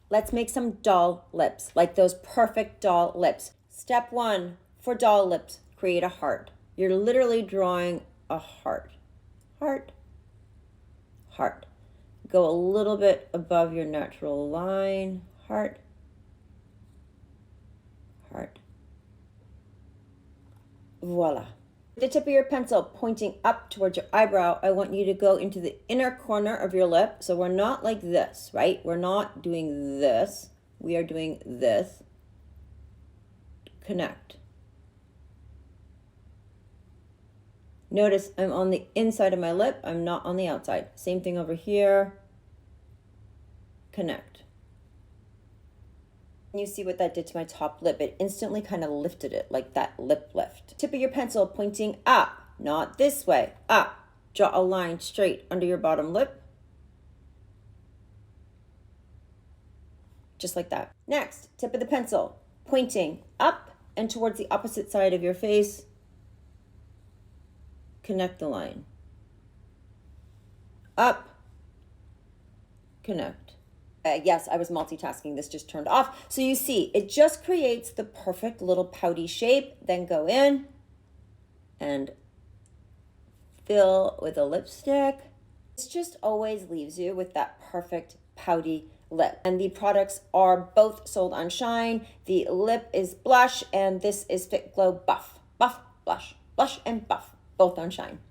Let's make some doll lips, like those perfect doll lips. Step 1 for doll lips, create a heart. You're literally drawing a heart. Heart, heart. Go a little bit above your natural line. Heart, heart. Voila. With the tip of your pencil pointing up towards your eyebrow, I want you to go into the inner corner of your lip. So we're not like this, right? We're not doing this. We are doing this. Connect. Notice I'm on the inside of my lip. I'm not on the outside. Same thing over here. Connect. You see what that did to my top lip. It instantly kind of lifted it, like that lip lift. Tip of your pencil pointing up, not this way, up. Draw a line straight under your bottom lip. Just like that. Next, tip of the pencil pointing up and towards the opposite side of your face. Connect the line. Up, connect. Yes, I was multitasking. This just turned off. So you see, it just creates the perfect little pouty shape. Then go in and fill with a lipstick. This just always leaves you with that perfect pouty lip. And the products are both sold on Shine. The lip is blush and this is Fit Glow Buff. Buff, blush, blush and buff, both on Shine.